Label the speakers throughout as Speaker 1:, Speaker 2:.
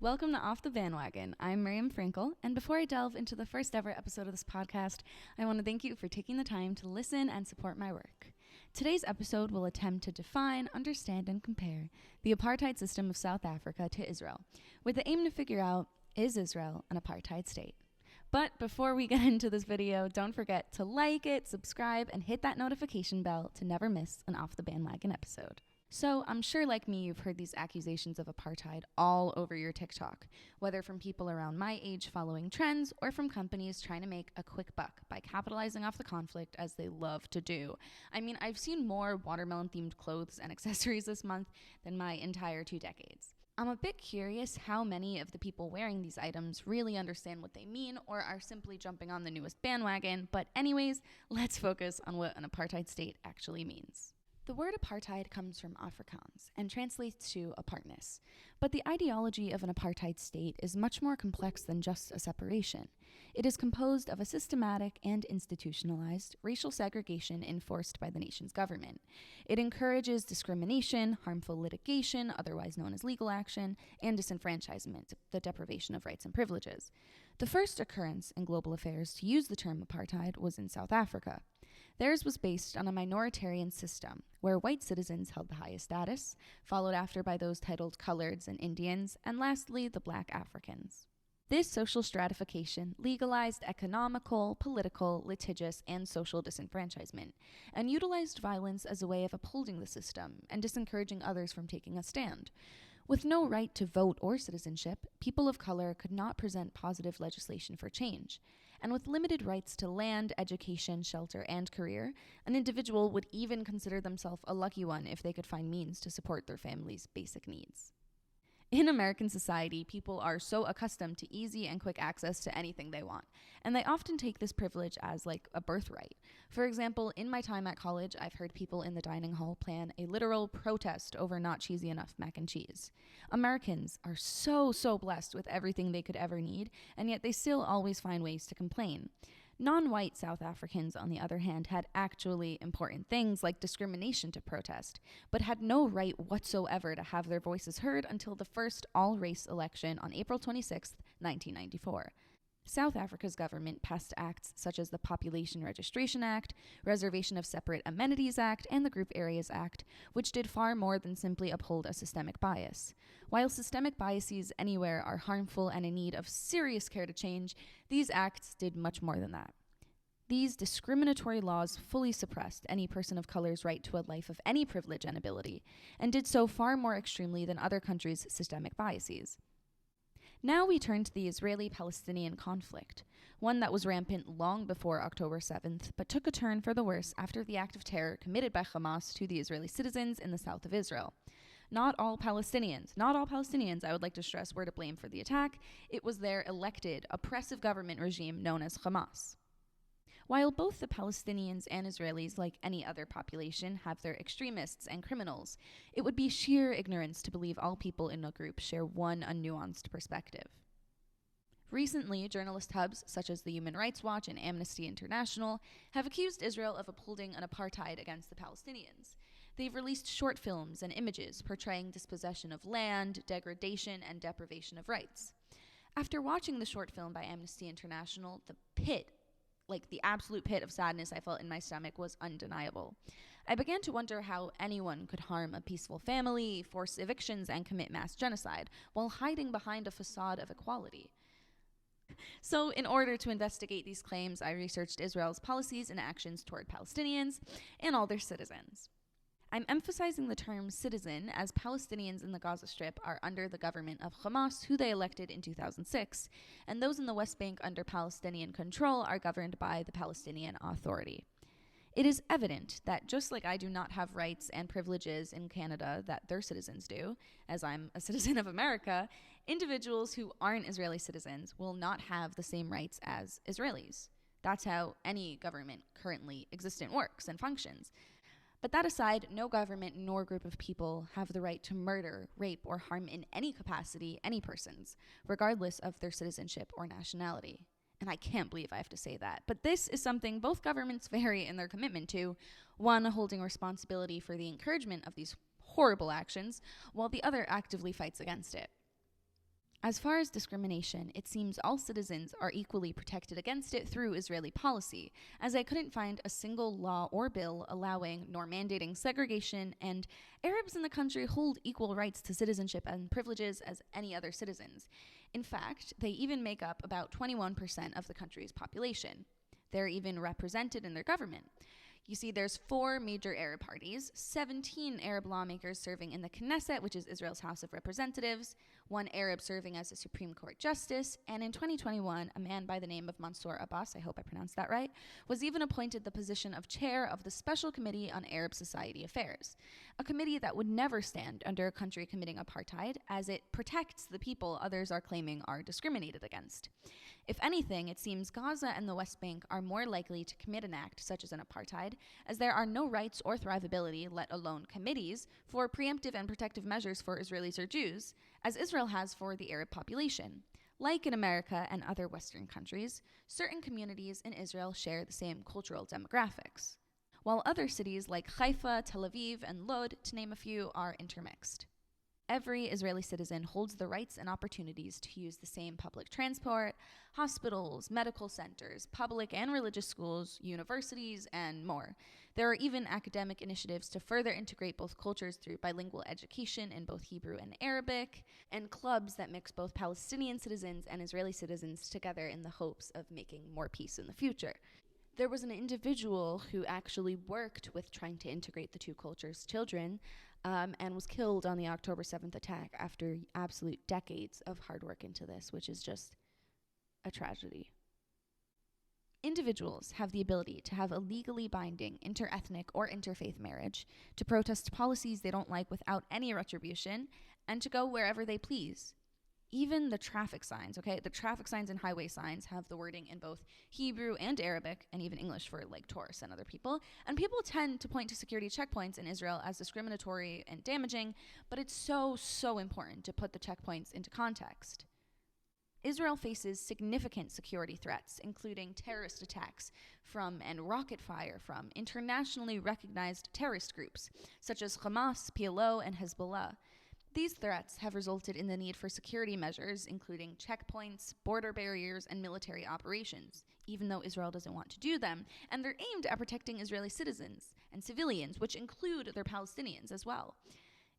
Speaker 1: Welcome to Off the Bandwagon. I'm Miriam Frankel, and before I delve into the first ever episode of this podcast, I want to thank you for taking the time to listen and support my work. Today's episode will attempt to define, understand, and compare the apartheid system of South Africa to Israel, with the aim to figure out, is Israel an apartheid state? But before we get into this video, don't forget to like it, subscribe, and hit that notification bell to never miss an Off the Bandwagon episode. So I'm sure like me, you've heard these accusations of apartheid all over your TikTok, whether from people around my age following trends or from companies trying to make a quick buck by capitalizing off the conflict as they love to do. I mean, I've seen more watermelon-themed clothes and accessories this month than my entire 2 decades. I'm a bit curious how many of the people wearing these items really understand what they mean or are simply jumping on the newest bandwagon, but anyways, let's focus on what an apartheid state actually means. The word apartheid comes from Afrikaans and translates to apartness, but the ideology of an apartheid state is much more complex than just a separation. It is composed of a systematic and institutionalized racial segregation enforced by the nation's government. It encourages discrimination, harmful litigation, otherwise known as legal action, and disenfranchisement, the deprivation of rights and privileges. The first occurrence in global affairs to use the term apartheid was in South Africa. Theirs was based on a minoritarian system, where white citizens held the highest status, followed after by those titled coloreds and Indians, and lastly, the black Africans. This social stratification legalized economical, political, litigious, and social disenfranchisement, and utilized violence as a way of upholding the system and disencouraging others from taking a stand. With no right to vote or citizenship, people of color could not present positive legislation for change. And with limited rights to land, education, shelter, and career, an individual would even consider themselves a lucky one if they could find means to support their family's basic needs. In American society, people are so accustomed to easy and quick access to anything they want, and they often take this privilege as like a birthright. For example, in my time at college, I've heard people in the dining hall plan a literal protest over not cheesy enough mac and cheese. Americans are so blessed with everything they could ever need, and yet they still always find ways to complain. Non-white South Africans, on the other hand, had actually important things like discrimination to protest, but had no right whatsoever to have their voices heard until the first all-race election on April 26, 1994. South Africa's government passed acts such as the Population Registration Act, Reservation of Separate Amenities Act, and the Group Areas Act, which did far more than simply uphold a systemic bias. While systemic biases anywhere are harmful and in need of serious care to change, these acts did much more than that. These discriminatory laws fully suppressed any person of color's right to a life of any privilege and ability, and did so far more extremely than other countries' systemic biases. Now we turn to the Israeli-Palestinian conflict, one that was rampant long before October 7th, but took a turn for the worse after the act of terror committed by Hamas to the Israeli citizens in the south of Israel. Not all Palestinians, I would like to stress, were to blame for the attack. It was their elected, oppressive government regime known as Hamas. While both the Palestinians and Israelis, like any other population, have their extremists and criminals, it would be sheer ignorance to believe all people in a group share one unnuanced perspective. Recently, journalist hubs such as the Human Rights Watch and Amnesty International have accused Israel of upholding an apartheid against the Palestinians. They've released short films and images portraying dispossession of land, degradation, and deprivation of rights. After watching the short film by Amnesty International, the absolute pit of sadness I felt in my stomach was undeniable. I began to wonder how anyone could harm a peaceful family, force evictions, and commit mass genocide while hiding behind a facade of equality. So, in order to investigate these claims, I researched Israel's policies and actions toward Palestinians and all their citizens. I'm emphasizing the term citizen as Palestinians in the Gaza Strip are under the government of Hamas, who they elected in 2006, and those in the West Bank under Palestinian control are governed by the Palestinian Authority. It is evident that just like I do not have rights and privileges in Canada that their citizens do, as I'm a citizen of America, individuals who aren't Israeli citizens will not have the same rights as Israelis. That's how any government currently existent works and functions. But that aside, no government nor group of people have the right to murder, rape, or harm in any capacity any persons, regardless of their citizenship or nationality. And I can't believe I have to say that. But this is something both governments vary in their commitment to, one holding responsibility for the encouragement of these horrible actions, while the other actively fights against it. As far as discrimination, it seems all citizens are equally protected against it through Israeli policy, as I couldn't find a single law or bill allowing nor mandating segregation, and Arabs in the country hold equal rights to citizenship and privileges as any other citizens. In fact, they even make up about 21% of the country's population. They're even represented in their government. You see, there's 4 major Arab parties, 17 Arab lawmakers serving in the Knesset, which is Israel's House of Representatives, 1 Arab serving as a Supreme Court justice, and in 2021, a man by the name of Mansour Abbas, I hope I pronounced that right, was even appointed the position of chair of the Special Committee on Arab Society Affairs, a committee that would never stand under a country committing apartheid, as it protects the people others are claiming are discriminated against. If anything, it seems Gaza and the West Bank are more likely to commit an act such as an apartheid, as there are no rights or thrivability, let alone committees, for preemptive and protective measures for Israelis or Jews, as Israel has for the Arab population. Like in America and other Western countries, certain communities in Israel share the same cultural demographics, while other cities like Haifa, Tel Aviv, and Lod, to name a few, are intermixed. Every Israeli citizen holds the rights and opportunities to use the same public transport, hospitals, medical centers, public and religious schools, universities, and more. There are even academic initiatives to further integrate both cultures through bilingual education in both Hebrew and Arabic, and clubs that mix both Palestinian citizens and Israeli citizens together in the hopes of making more peace in the future. There was an individual who actually worked with trying to integrate the two cultures' children, and was killed on the October 7th attack after absolute decades of hard work into this, which is just a tragedy. Individuals have the ability to have a legally binding interethnic or interfaith marriage, to protest policies they don't like without any retribution, and to go wherever they please. Even the traffic signs, the traffic signs and highway signs have the wording in both Hebrew and Arabic, and even English for like tourists and other people. And people tend to point to security checkpoints in Israel as discriminatory and damaging, but it's so important to put the checkpoints into context. Israel faces significant security threats, including terrorist attacks and rocket fire from internationally recognized terrorist groups, such as Hamas, PLO, and Hezbollah. These threats have resulted in the need for security measures, including checkpoints, border barriers, and military operations, even though Israel doesn't want to do them, and they're aimed at protecting Israeli citizens and civilians, which include their Palestinians as well.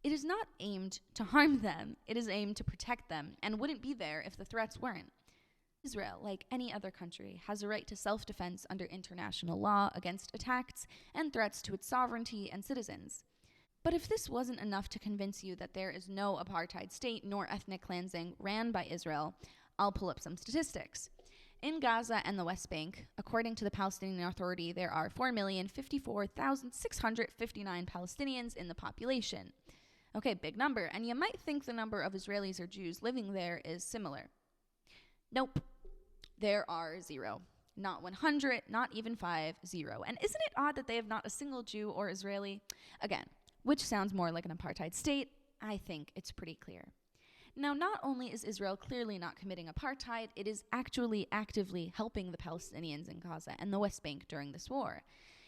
Speaker 1: It is not aimed to harm them, it is aimed to protect them, and wouldn't be there if the threats weren't. Israel, like any other country, has a right to self-defense under international law against attacks and threats to its sovereignty and citizens. But if this wasn't enough to convince you that there is no apartheid state nor ethnic cleansing ran by Israel, I'll pull up some statistics. In Gaza and the West Bank, according to the Palestinian Authority, there are 4,054,659 Palestinians in the population. Okay, big number, and you might think the number of Israelis or Jews living there is similar. Nope, there are 0. Not 100, not even 5, 0. And isn't it odd that they have not a single Jew or Israeli? Again, which sounds more like an apartheid state? I think it's pretty clear. Now, not only is Israel clearly not committing apartheid, it is actually actively helping the Palestinians in Gaza and the West Bank during this war.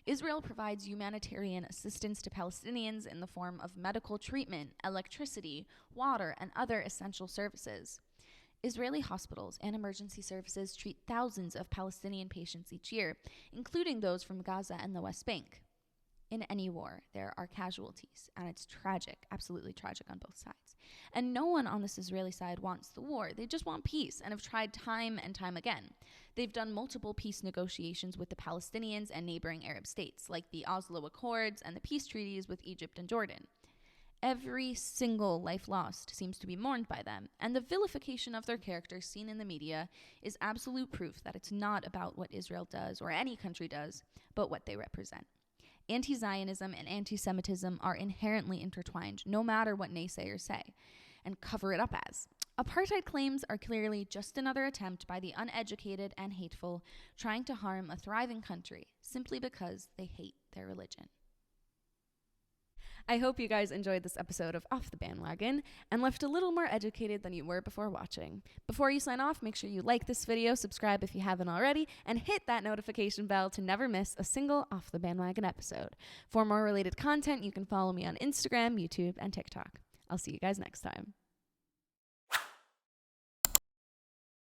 Speaker 1: Israel provides humanitarian assistance to Palestinians in the form of medical treatment, electricity, water, and other essential services. Israeli hospitals and emergency services treat thousands of Palestinian patients each year, including those from Gaza and the West Bank. In any war, there are casualties, and it's tragic, absolutely tragic on both sides. And no one on this Israeli side wants the war. They just want peace and have tried time and time again. They've done multiple peace negotiations with the Palestinians and neighboring Arab states, like the Oslo Accords and the peace treaties with Egypt and Jordan. Every single life lost seems to be mourned by them, and the vilification of their characters seen in the media is absolute proof that it's not about what Israel does or any country does, but what they represent. Anti-Zionism and anti-Semitism are inherently intertwined, no matter what naysayers say, and cover it up as. Apartheid claims are clearly just another attempt by the uneducated and hateful trying to harm a thriving country simply because they hate their religion. I hope you guys enjoyed this episode of Off the Bandwagon and left a little more educated than you were before watching. Before you sign off, make sure you like this video, subscribe if you haven't already, and hit that notification bell to never miss a single Off the Bandwagon episode. For more related content, you can follow me on Instagram, YouTube, and TikTok. I'll see you guys next time.